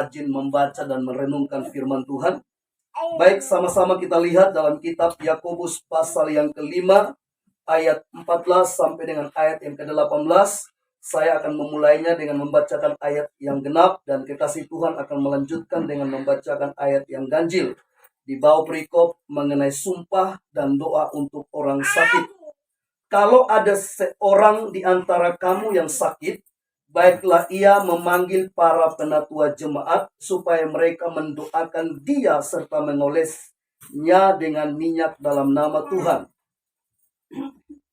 rajin membaca dan merenungkan firman Tuhan. Baik, sama-sama kita lihat dalam kitab Yakobus pasal yang kelima, ayat 14 sampai dengan ayat yang ke-18. Saya akan memulainya dengan membacakan ayat yang genap, dan kekasih Tuhan akan melanjutkan dengan membacakan ayat yang ganjil. Di bawah perikop mengenai sumpah dan doa untuk orang sakit. Kalau ada seorang di antara kamu yang sakit, baiklah ia memanggil para penatua jemaat supaya mereka mendoakan dia serta mengolesnya dengan minyak dalam nama Tuhan.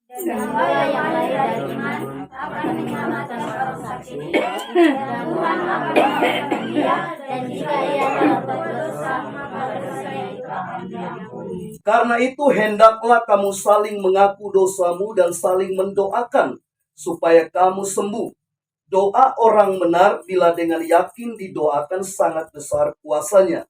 Dan yang lahir dari iman akan menyelamatkan orang sakit, dan Tuhan akan menyelamatkan dia, dan jika ia telah berdosa, maka dosanya itu akan diampuni. Karena itu hendaklah kamu saling mengaku dosamu dan saling mendoakan supaya kamu sembuh. Doa orang benar bila dengan yakin didoakan sangat besar kuasanya.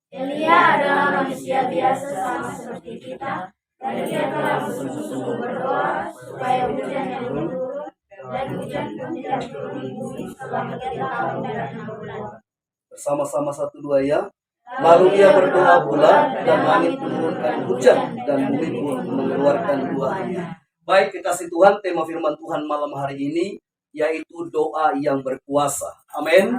Elia adalah manusia biasa sama seperti kita, dan dia telah bersungguh-sungguh berdoa supaya hujan yang turun, dan hujan pun tidak turun di bumi selama 3 tahun dan 6 bulan. Bersama-sama 1-2 ya. Lalu ia berdoa pula, dan langit menurunkan hujan, dan bumi pun mengeluarkan buahnya. Baik, kekasih Tuhan, tema firman Tuhan malam hari ini yaitu doa yang berkuasa. Amin.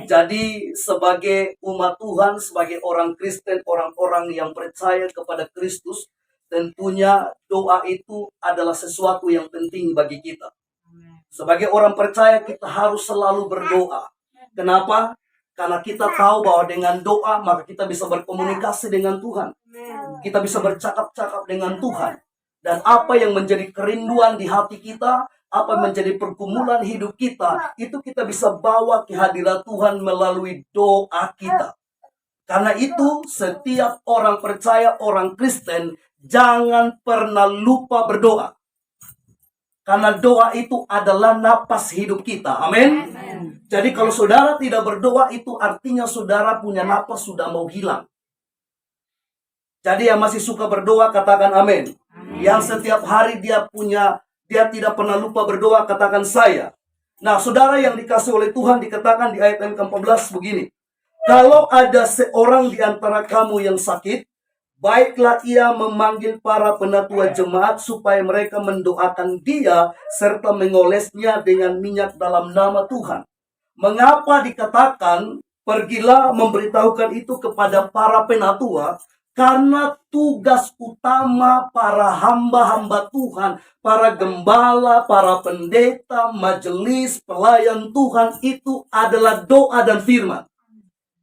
Jadi sebagai umat Tuhan, sebagai orang Kristen, orang-orang yang percaya kepada Kristus, tentunya doa itu adalah sesuatu yang penting bagi kita. Sebagai orang percaya kita harus selalu berdoa. Kenapa? Karena kita tahu bahwa dengan doa maka kita bisa berkomunikasi dengan Tuhan. Kita bisa bercakap-cakap dengan Tuhan. Dan apa yang menjadi kerinduan di hati kita, apa yang menjadi pergumulan hidup kita, itu kita bisa bawa ke hadirat Tuhan melalui doa kita. Karena itu setiap orang percaya, orang Kristen, jangan pernah lupa berdoa. Karena doa itu adalah napas hidup kita. Amin. Jadi kalau saudara tidak berdoa, itu artinya saudara punya napas sudah mau hilang. Jadi yang masih suka berdoa, katakan amin. Yang setiap hari dia tidak pernah lupa berdoa, katakan saya. Nah, saudara yang dikasih oleh Tuhan, dikatakan di ayat yang ke-14 begini. Kalau ada seorang di antara kamu yang sakit, baiklah ia memanggil para penatua jemaat supaya mereka mendoakan dia serta mengolesnya dengan minyak dalam nama Tuhan. Mengapa dikatakan pergilah memberitahukan itu kepada para penatua? Karena tugas utama para hamba-hamba Tuhan, para gembala, para pendeta, majelis, pelayan Tuhan itu adalah doa dan firman.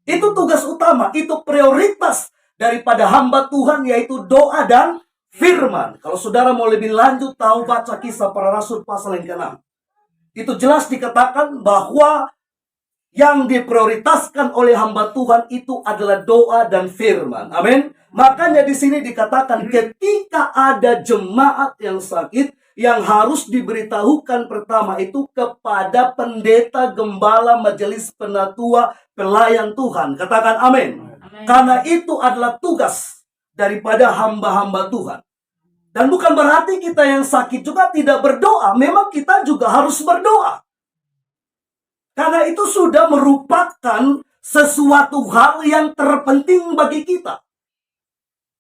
Itu tugas utama, itu prioritas daripada hamba Tuhan, yaitu doa dan firman. Kalau saudara mau lebih lanjut tahu, baca Kisah Para Rasul pasal yang ke-6. Itu jelas dikatakan bahwa yang diprioritaskan oleh hamba Tuhan itu adalah doa dan firman. Amin. Makanya di sini dikatakan ketika ada jemaat yang sakit, yang harus diberitahukan pertama itu kepada pendeta, gembala, majelis penatua, pelayan Tuhan. Katakan amin. Karena itu adalah tugas daripada hamba-hamba Tuhan. Dan bukan berarti kita yang sakit juga tidak berdoa. Memang kita juga harus berdoa. Karena itu sudah merupakan sesuatu hal yang terpenting bagi kita.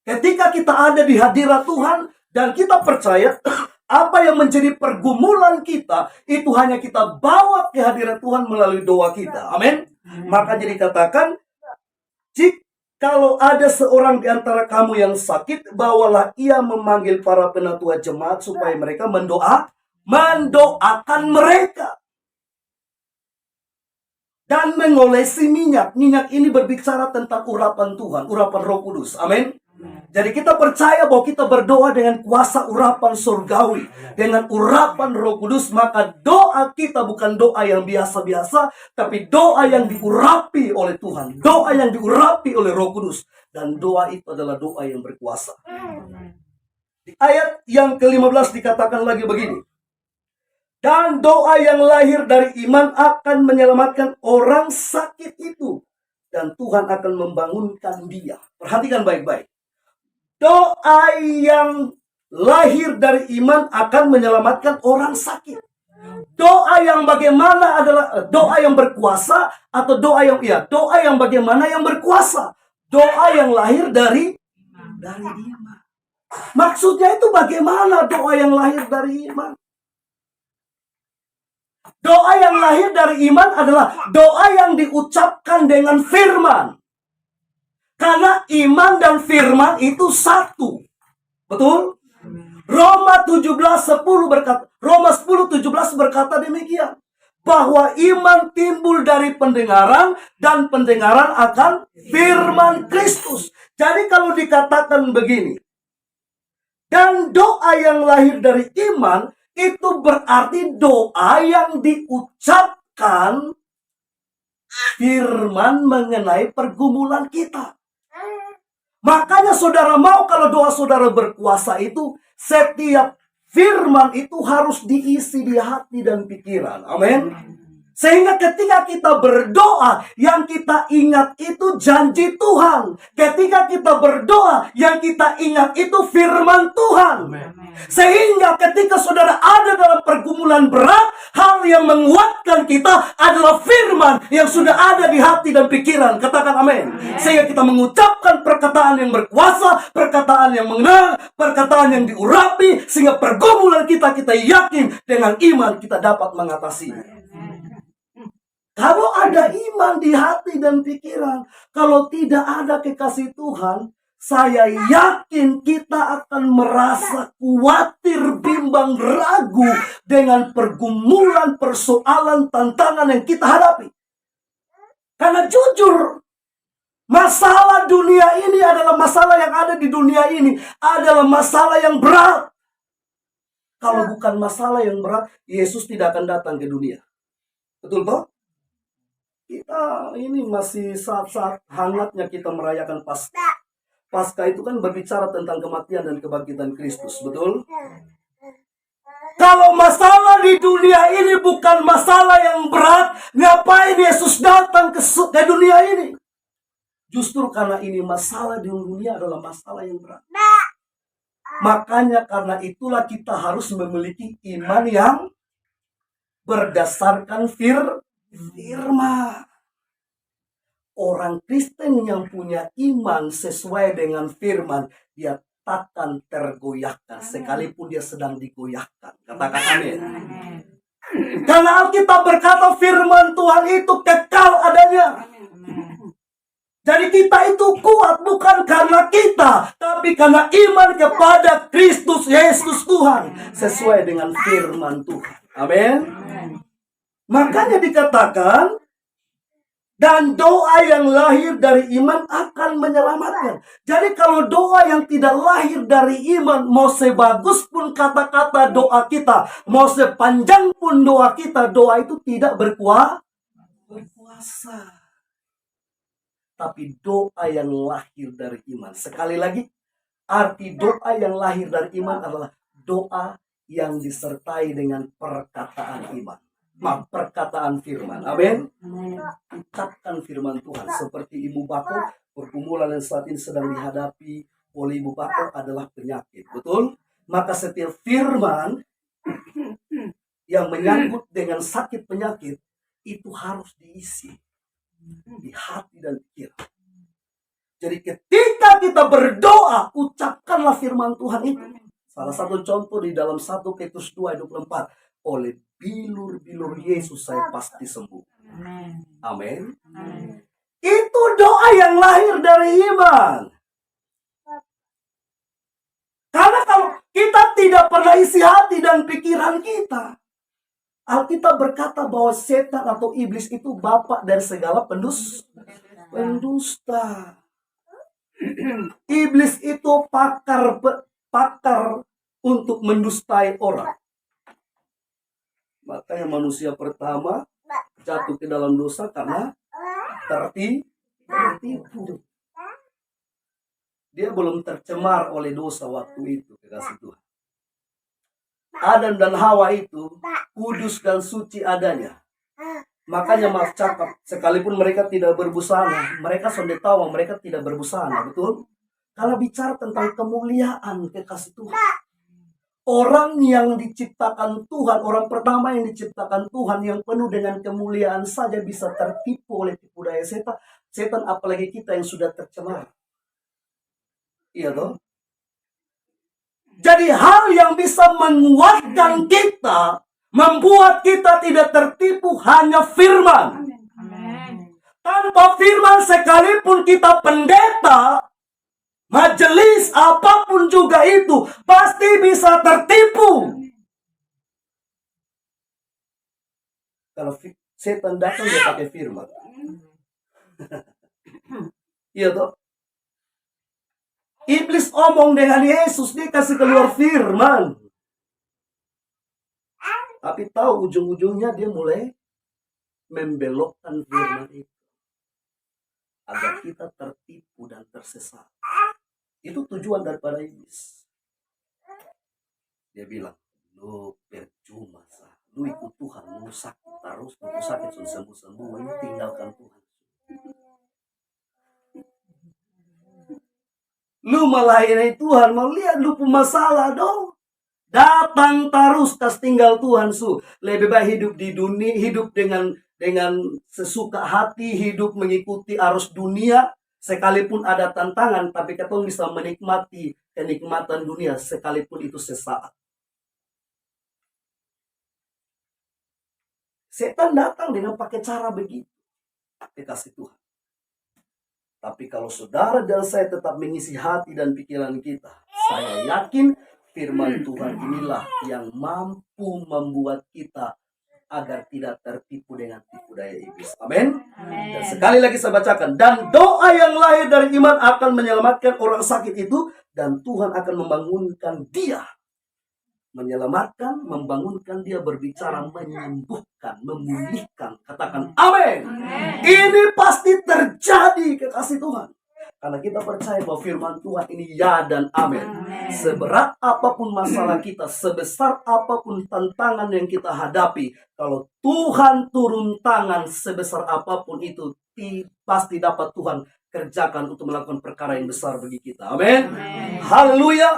Ketika kita ada di hadirat Tuhan dan kita percaya apa yang menjadi pergumulan kita itu hanya kita bawa ke hadirat Tuhan melalui doa kita. Amin. Maka jadi katakan, kalau ada seorang di antara kamu yang sakit, bawalah ia memanggil para penatua jemaat supaya mereka mendoakan mereka. Dan mengolesi minyak. Minyak ini berbicara tentang urapan Tuhan, urapan Roh Kudus. Amin. Jadi kita percaya bahwa kita berdoa dengan kuasa urapan surgawi, dengan urapan Roh Kudus, maka doa kita bukan doa yang biasa-biasa, tapi doa yang diurapi oleh Tuhan, doa yang diurapi oleh Roh Kudus, dan doa itu adalah doa yang berkuasa. Di ayat yang ke-15 dikatakan lagi begini. Dan doa yang lahir dari iman akan menyelamatkan orang sakit itu, dan Tuhan akan membangunkan dia. Perhatikan baik-baik. Doa yang lahir dari iman akan menyelamatkan orang sakit. Doa yang bagaimana adalah doa yang berkuasa atau doa yang bagaimana yang berkuasa. Doa yang lahir dari iman. Maksudnya itu bagaimana doa yang lahir dari iman? Doa yang lahir dari iman adalah doa yang diucapkan dengan firman. Karena iman dan firman itu satu. Betul? Roma 10:17 berkata demikian. Bahwa iman timbul dari pendengaran dan pendengaran akan firman Kristus. Jadi kalau dikatakan begini, dan doa yang lahir dari iman itu berarti doa yang diucapkan firman mengenai pergumulan kita. Makanya saudara mau kalau doa saudara berkuasa itu, setiap firman itu harus diisi di hati dan pikiran. Amin. Sehingga ketika kita berdoa, yang kita ingat itu janji Tuhan. Ketika kita berdoa, yang kita ingat itu firman Tuhan. Sehingga ketika saudara ada dalam pergumulan berat, hal yang menguatkan kita adalah firman yang sudah ada di hati dan pikiran. Katakan amin. Sehingga kita mengucapkan perkataan yang berkuasa, perkataan yang mengenal, perkataan yang diurapi, sehingga pergumulan kita yakin dengan iman kita dapat mengatasinya. Kalau ada iman di hati dan pikiran, kalau tidak ada kekasih Tuhan, saya yakin kita akan merasa khawatir, bimbang, ragu dengan pergumulan, persoalan, tantangan yang kita hadapi. Karena jujur, masalah dunia ini adalah masalah yang ada di dunia ini, adalah masalah yang berat. Kalau bukan masalah yang berat, Yesus tidak akan datang ke dunia. Betul toh? Kita ini masih saat-saat hangatnya kita merayakan Paskah. Paskah itu kan berbicara tentang kematian dan kebangkitan Kristus, betul? Kalau masalah di dunia ini bukan masalah yang berat, ngapain Yesus datang ke dunia ini? Justru karena ini masalah di dunia adalah masalah yang berat. Makanya karena itulah kita harus memiliki iman yang berdasarkan firman. Orang Kristen yang punya iman sesuai dengan firman, dia takkan tergoyahkan sekalipun dia sedang digoyahkan. Katakan amin. Karena Alkitab berkata firman Tuhan itu kekal adanya. Jadi kita itu kuat bukan karena kita, tapi karena iman kepada Kristus Yesus Tuhan sesuai dengan firman Tuhan. Amin. Makanya dikatakan, dan doa yang lahir dari iman akan menyelamatkan. Jadi kalau doa yang tidak lahir dari iman, mau sebagus pun kata-kata doa kita, mau sepanjang pun doa kita, doa itu tidak berkuasa. Tapi doa yang lahir dari iman. Sekali lagi, arti doa yang lahir dari iman adalah doa yang disertai dengan perkataan iman. Perkataan firman. Amin. Ucapkan firman Tuhan. Seperti Ibu Bako, pergumulan yang saat ini sedang dihadapi oleh Ibu Bako adalah penyakit. Betul? Maka setiap firman yang menyangkut dengan sakit penyakit itu harus diisi di hati dan pikiran. Jadi ketika kita berdoa, ucapkanlah firman Tuhan itu. Salah satu contoh di dalam 1 Petrus 2:24. Oleh bilur-bilur Yesus saya pasti sembuh. Amin. Itu doa yang lahir dari iman. Karena kalau kita tidak pernah isi hati dan pikiran kita, Alkitab berkata bahwa setan atau iblis itu bapak dari segala pendusta. Iblis itu pakar untuk mendustai orang. Makanya manusia pertama jatuh ke dalam dosa karena tertipu. Dia belum tercemar oleh dosa waktu itu, kekasih Tuhan. Adam dan Hawa itu kudus dan suci adanya. Makanya maaf cakap, sekalipun mereka tidak berbusana, mereka sudah tahu mereka tidak berbusana, betul? Kalau bicara tentang kemuliaan kekasih Tuhan, Orang yang diciptakan Tuhan, orang pertama yang diciptakan Tuhan yang penuh dengan kemuliaan saja bisa tertipu oleh tipu daya setan. Setan apalagi kita yang sudah tercemar. Iya toh? Jadi hal yang bisa menguatkan kita, membuat kita tidak tertipu hanya firman. Tanpa firman sekalipun kita pendeta, majelis apapun juga itu pasti bisa tertipu. Kalau setan datang dia pakai firman. Iya toh? Iblis omong dengan Yesus, dia kasih keluar firman. Tapi tahu ujung-ujungnya dia mulai membelokkan firman itu. Agar kita tertipu dan tersesat. Itu tujuan daripada iblis. Dia bilang, lu percuma sah. Lu ikut Tuhan, lu sakit terus, lu sakit sembuh-sembuh, lu tinggalkan Tuhan. Lu melayani Tuhan, mau lihat lu punya masalah dong. Datang terus tas tinggal Tuhan su. Lebih baik hidup di dunia, hidup dengan sesuka hati, hidup mengikuti arus dunia. Sekalipun ada tantangan, tapi kita bisa menikmati kenikmatan dunia sekalipun itu sesaat. Setan datang dengan pakai cara begitu. Dikasih Tuhan. Tapi kalau saudara dan saya tetap mengisi hati dan pikiran kita, saya yakin firman Tuhan inilah yang mampu membuat kita agar tidak tertipu dengan tipu daya iblis. Amin. Dan sekali lagi saya bacakan. Dan doa yang lahir dari iman akan menyelamatkan orang sakit itu. Dan Tuhan akan membangunkan dia. Menyelamatkan, membangunkan dia, berbicara, menyembuhkan, memulihkan. Katakan amin. Ini pasti terjadi kekasih Tuhan. Karena kita percaya bahwa firman Tuhan ini ya dan amin. Seberat apapun masalah kita, sebesar apapun tantangan yang kita hadapi, kalau Tuhan turun tangan sebesar apapun itu, pasti dapat Tuhan kerjakan untuk melakukan perkara yang besar bagi kita. Amin. Haleluya.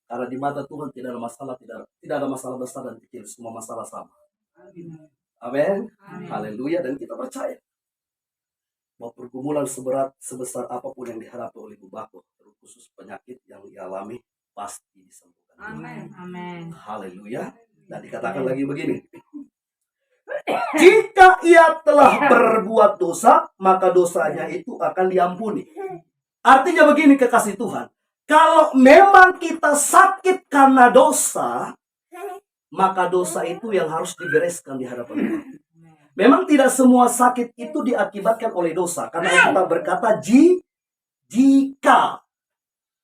Karena di mata Tuhan tidak ada masalah, tidak ada masalah besar dan kecil, semua masalah sama. Amin. Haleluya. Dan kita percaya bahwa pergumulan sebesar apapun yang dihadapi oleh Ibu Bako, terkhusus penyakit yang dialami, pasti disembuhkan. Amin. Haleluya. Dan dikatakan lagi begini. Jika ia telah berbuat dosa, maka dosanya itu akan diampuni. Artinya begini kekasih Tuhan. Kalau memang kita sakit karena dosa, maka dosa itu yang harus dibereskan di hadapan Tuhan. Memang tidak semua sakit itu diakibatkan oleh dosa. Karena kita berkata jika.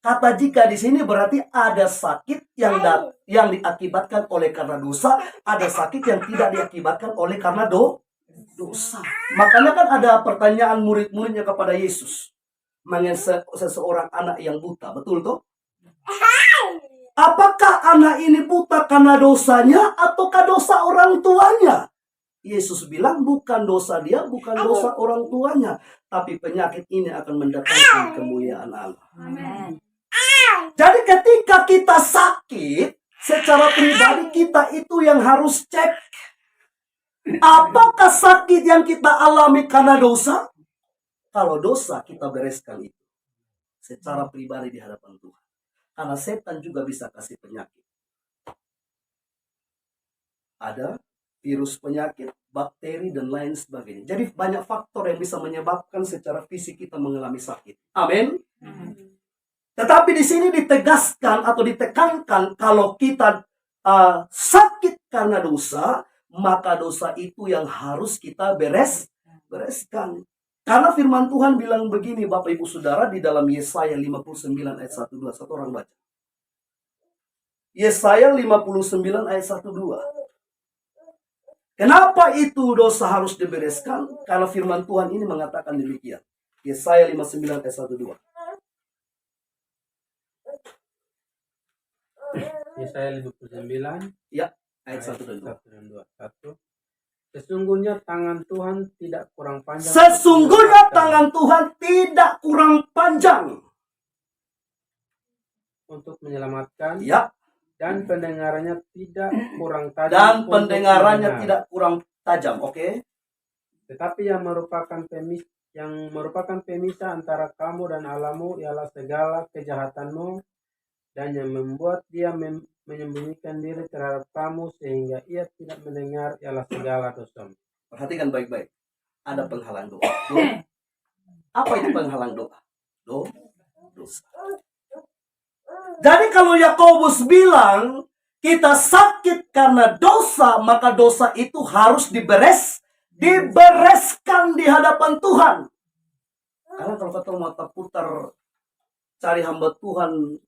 Kata jika di sini berarti ada sakit yang diakibatkan oleh karena dosa, ada sakit yang tidak diakibatkan oleh karena dosa. Makanya kan ada pertanyaan murid-muridnya kepada Yesus. Mengenai seseorang anak yang buta, betul toh? Apakah anak ini buta karena dosanya ataukah dosa orang tuanya? Yesus bilang bukan dosa dia, bukan dosa orang tuanya, tapi penyakit ini akan mendatangkan kemuliaan Allah. Amin. Jadi ketika kita sakit, secara pribadi kita itu yang harus cek. Apakah sakit yang kita alami karena dosa? Kalau dosa, kita bereskan itu secara pribadi di hadapan Tuhan. Karena setan juga bisa kasih penyakit. Ada virus penyakit, bakteri, dan lain sebagainya. Jadi banyak faktor yang bisa menyebabkan secara fisik kita mengalami sakit. Amin. Tetapi di sini ditegaskan atau ditekankan kalau kita sakit karena dosa, maka dosa itu yang harus kita bereskan. Karena firman Tuhan bilang begini Bapak Ibu Saudara di dalam Yesaya 59 ayat 1-2. Satu orang baca. Yesaya 59 ayat 1-2. Kenapa itu dosa harus dibereskan? Karena firman Tuhan ini mengatakan demikian. Yesaya 59 ayat 1-2. Yesaya 59 Ya, ayat 1 dan 2. 1. Sesungguhnya tangan Tuhan tidak kurang panjang. Sesungguhnya tangan Tuhan tidak kurang panjang untuk menyelamatkan. ya, dan pendengarannya tidak kurang tajam. Dan untuk pendengarannya mendengar. tidak kurang tajam. Oke. Tetapi yang merupakan pemisah antara kamu dan Allahmu ialah segala kejahatanmu, dan yang membuat dia menyembunyikan diri terhadap kamu sehingga ia tidak mendengar ialah segala dosamu. Perhatikan baik-baik. Ada penghalang doa. Apa itu penghalang doa? Dosa. Jadi kalau Yakobus bilang kita sakit karena dosa, maka dosa itu harus dibereskan di hadapan Tuhan. Karena kalau kita mau putar cari hamba Tuhan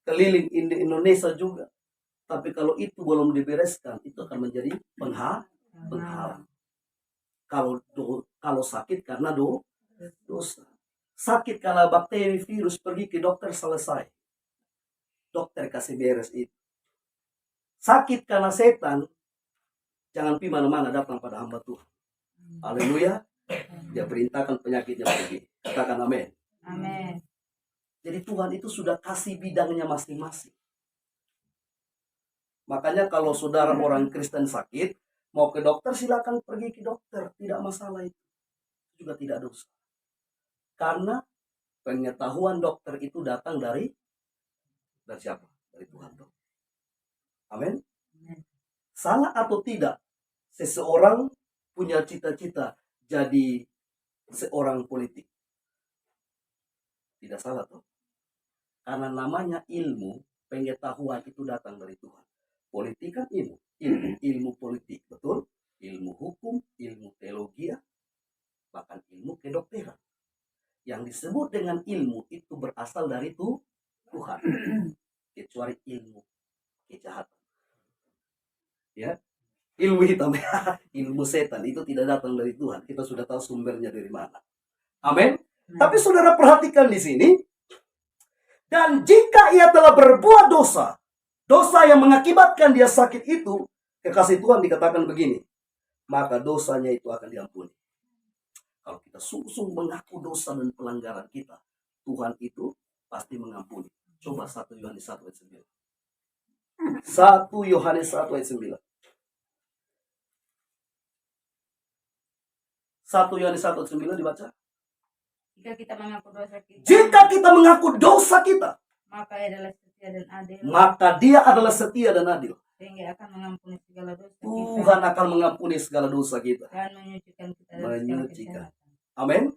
keliling Indonesia juga, tapi kalau itu belum dibereskan, itu akan menjadi penghalang. Kalau sakit karena dosa, sakit karena bakteri, virus, pergi ke dokter, selesai. Dokter kasih beres itu. Sakit karena setan, jangan pergi mana-mana, datang pada hamba Tuhan. Haleluya. Dia perintahkan penyakitnya pergi. Katakan amin. Amin. Jadi Tuhan itu sudah kasih bidangnya masing-masing. Makanya kalau saudara orang Kristen sakit, mau ke dokter, silakan pergi ke dokter. Tidak masalah itu. Juga tidak dosa. Karena pengetahuan dokter itu datang dari siapa? Dari Tuhan. Amin. Salah atau tidak seseorang punya cita-cita jadi seorang politik? Tidak salah tuh. Karena namanya ilmu, pengetahuan itu datang dari Tuhan. Politik kan ilmu politik, betul? Ilmu hukum, ilmu teologi, bahkan ilmu kedokteran. Yang disebut dengan ilmu itu berasal dari Tuhan. Kecuali ilmu kejahatan. Ya, ilmu hitam, ilmu setan itu tidak datang dari Tuhan. Kita sudah tahu sumbernya dari mana. Amin. Tapi saudara perhatikan di sini. Dan jika ia telah berbuat dosa yang mengakibatkan dia sakit itu, kekasih Tuhan dikatakan begini, maka dosanya itu akan diampuni. Kalau kita sungguh-sungguh mengaku dosa dan pelanggaran kita, Tuhan itu pasti mengampuni. Coba 1 Yohanes 1 ayat 9. 1 Yohanes 1 ayat 9. 1 Yohanes 1 ayat 9 dibaca. Jika kita mengaku dosa kita, Jika kita mengaku dosa kita, maka ia adalah setia dan adil, maka dia adalah setia dan adil. sehingga akan mengampuni segala dosa Tuhan akan mengampuni segala dosa kita. dan menyucikan kita dari segala Menyucikan. kejahatan. Amin.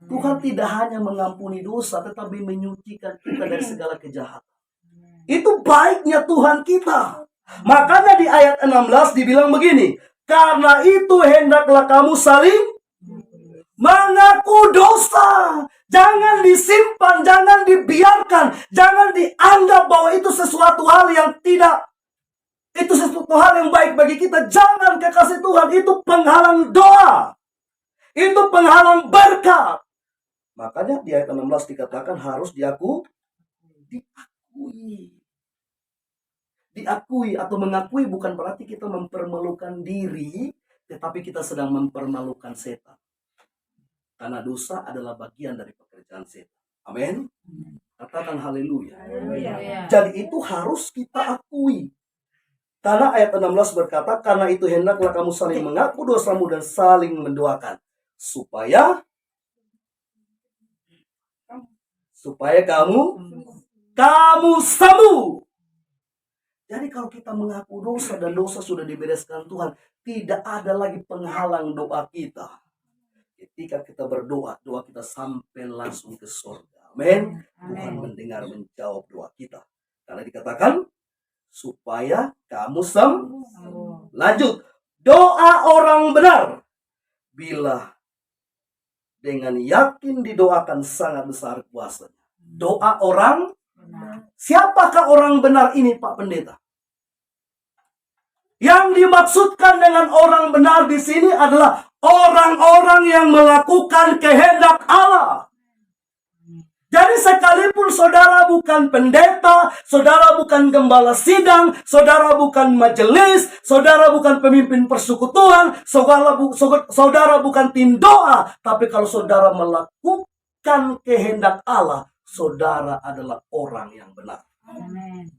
Tuhan tidak hanya mengampuni dosa, tetapi menyucikan kita dari segala kejahatan. Itu baiknya Tuhan kita. Makanya di ayat 16 dibilang begini, karena itu hendaklah kamu saling mengaku dosa. Jangan disimpan, jangan dibiarkan, jangan dianggap bahwa itu sesuatu hal yang tidak, itu sesuatu hal yang baik bagi kita. Jangan, kekasih Tuhan, itu penghalang doa. Itu penghalang berkat. Makanya di ayat 16 dikatakan harus diakui. Diakui atau mengakui bukan berarti kita mempermalukan diri, tetapi kita sedang mempermalukan setan. Karena dosa adalah bagian dari pekerjaan setan. Amin. Katakan haleluya. Haleluya. Jadi itu harus kita akui. Karena ayat 16 berkata, karena itu hendaklah kamu saling mengaku dosamu dan saling mendoakan. Supaya kamu sembuh. Jadi kalau kita mengaku dosa dan dosa sudah dibereskan Tuhan, tidak ada lagi penghalang doa kita. Ketika kita berdoa, doa kita sampai langsung ke surga. Amin. Tuhan mendengar, menjawab doa kita. Karena dikatakan, supaya kamu sembuh. Lanjut. Doa orang benar, bila dengan yakin didoakan sangat besar kuasanya. Doa orang benar. Siapakah orang benar ini, Pak Pendeta? Yang dimaksudkan dengan orang benar di sini adalah orang-orang yang melakukan kehendak Allah. Jadi sekalipun saudara bukan pendeta, saudara bukan gembala sidang, saudara bukan majelis, saudara bukan pemimpin persekutuan, saudara bukan tim doa, tapi kalau saudara melakukan kehendak Allah, saudara adalah orang yang benar. Amin.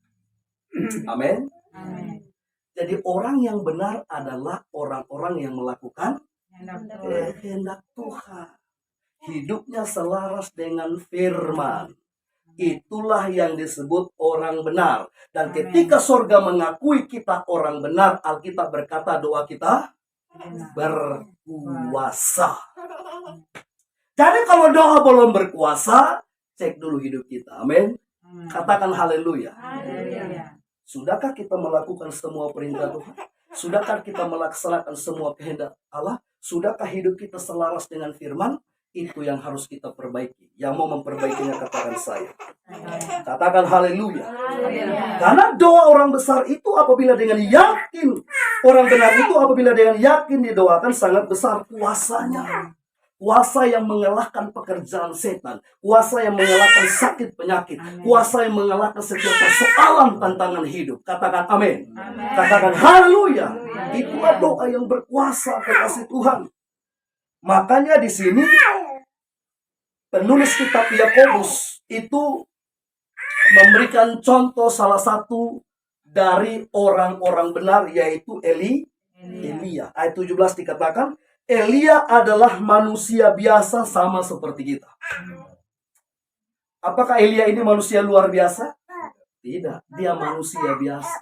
Amin. Amin. Jadi orang yang benar adalah orang-orang yang melakukan kehendak Tuhan. Hidupnya selaras dengan firman. Itulah yang disebut orang benar. Dan ketika surga mengakui kita orang benar, Alkitab berkata doa kita berkuasa. Jadi kalau doa belum berkuasa, cek dulu hidup kita. Amin. Katakan haleluya. Haleluya. Sudahkah kita melakukan semua perintah Tuhan? Sudahkah kita melaksanakan semua kehendak Allah? Sudahkah hidup kita selaras dengan firman? Itu yang harus kita perbaiki. Yang mau memperbaikinya katakan saya. Katakan haleluya. Haleluya. Karena doa orang besar itu apabila dengan yakin, orang benar itu apabila dengan yakin didoakan sangat besar kuasanya. Kuasa yang mengalahkan pekerjaan setan. Kuasa yang mengalahkan sakit penyakit. Kuasa yang mengalahkan setiap persoalan tantangan hidup. Katakan amin. Katakan haleluya. Itulah doa yang berkuasa kekasih Tuhan. Makanya di sini penulis kitab Yakobus itu memberikan contoh salah satu dari orang-orang benar yaitu Elia. Ayat 17 dikatakan, Elia adalah manusia biasa sama seperti kita. Apakah Elia ini manusia luar biasa? Tidak, dia manusia biasa.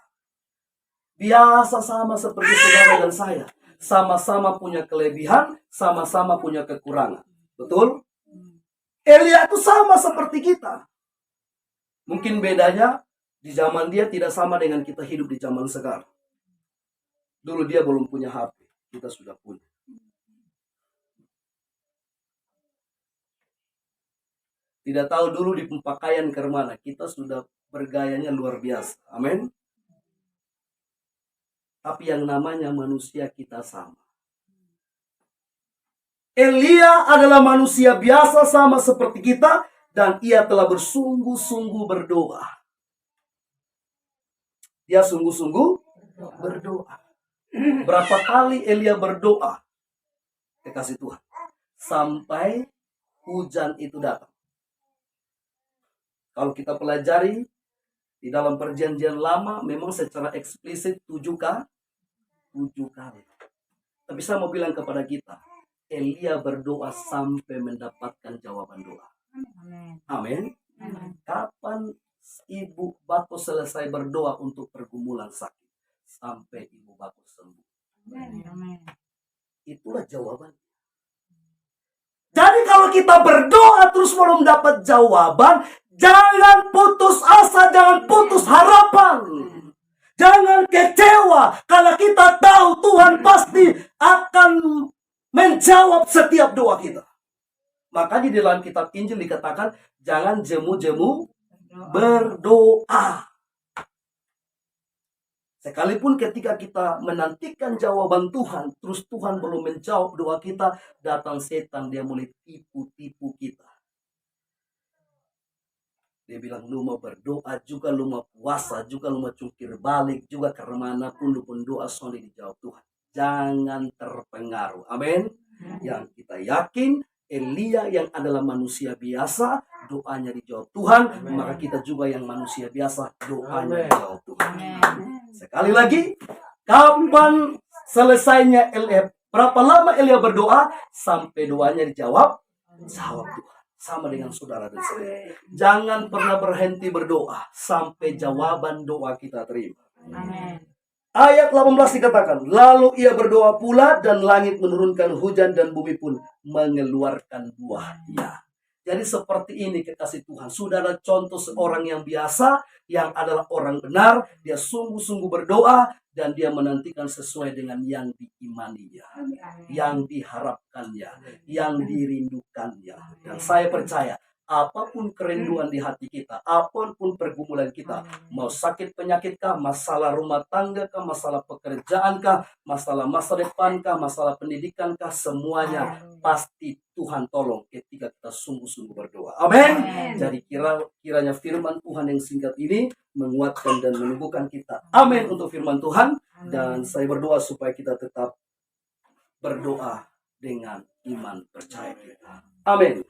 Biasa sama seperti saudara dan saya. Sama-sama punya kelebihan, sama-sama punya kekurangan. Betul? Elia itu sama seperti kita. Mungkin bedanya di zaman dia tidak sama dengan kita hidup di zaman sekarang. Dulu dia belum punya HP, kita sudah punya. Tidak tahu dulu di pakaian ke mana, kita sudah bergayanya luar biasa. Amin. Tapi yang namanya manusia kita sama. Elia adalah manusia biasa sama seperti kita dan ia telah bersungguh-sungguh berdoa. Dia sungguh-sungguh berdoa. Berapa kali Elia berdoa? Kekasih Tuhan. Sampai hujan itu datang. Kalau kita pelajari di dalam perjanjian lama memang secara eksplisit 7 kali. Tapi saya mau bilang kepada kita, Elia berdoa sampai mendapatkan jawaban doa. Amin. Kapan Ibu Bako selesai berdoa untuk pergumulan sakit? Sampai Ibu Bako sembuh. Itulah jawaban. Jadi kalau kita berdoa terus belum dapat jawaban, jangan putus asa, jangan putus harapan. Jangan kecewa kalau kita tahu Tuhan pasti akan menjawab setiap doa kita. Makanya di dalam kitab Injil dikatakan, jangan jemu-jemu berdoa. Sekalipun ketika kita menantikan jawaban Tuhan, terus Tuhan belum menjawab doa kita, datang setan, dia mulai tipu-tipu kita. Dia bilang, lu mau berdoa juga, lu mau puasa juga, lu mau cungkir balik juga, karena pun lu pun doa soalnya dijawab Tuhan. Jangan terpengaruh. Amin. Yang kita yakin, Elia yang adalah manusia biasa, doanya dijawab Tuhan. Maka kita juga yang manusia biasa, doanya dijawab Tuhan. Sekali lagi, kapan selesainya Elia? Berapa lama Elia berdoa? Sampai doanya dijawab? Jawab Tuhan. Sama dengan saudara dan saya. Jangan pernah berhenti berdoa sampai jawaban doa kita terima. Amin. Ayat 18 dikatakan, lalu ia berdoa pula dan langit menurunkan hujan dan bumi pun mengeluarkan buahnya. Jadi seperti ini kekasih Tuhan. Saudara contoh seorang yang biasa, yang adalah orang benar, dia sungguh-sungguh berdoa dan dia menantikan sesuai dengan yang diimaninya, yang diharapkannya, yang dirindukannya. Dan saya percaya, apapun kerinduan di hati kita, apapun pergumulan kita, mau sakit penyakit kah, masalah rumah tangga kah, masalah pekerjaan kah, masalah masa depan kah, masalah pendidikan kah, semuanya pasti Tuhan tolong ketika kita sungguh-sungguh berdoa. Amin. Jadi kiranya firman Tuhan yang singkat ini menguatkan dan menumbuhkan kita. Amin untuk firman Tuhan. Dan saya berdoa supaya kita tetap berdoa dengan iman percaya kita. Amin.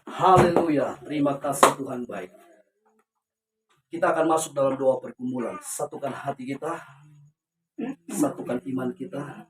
Haleluya. Terima kasih Tuhan baik. Kita akan masuk dalam doa pergumulan. Satukan hati kita, satukan iman kita,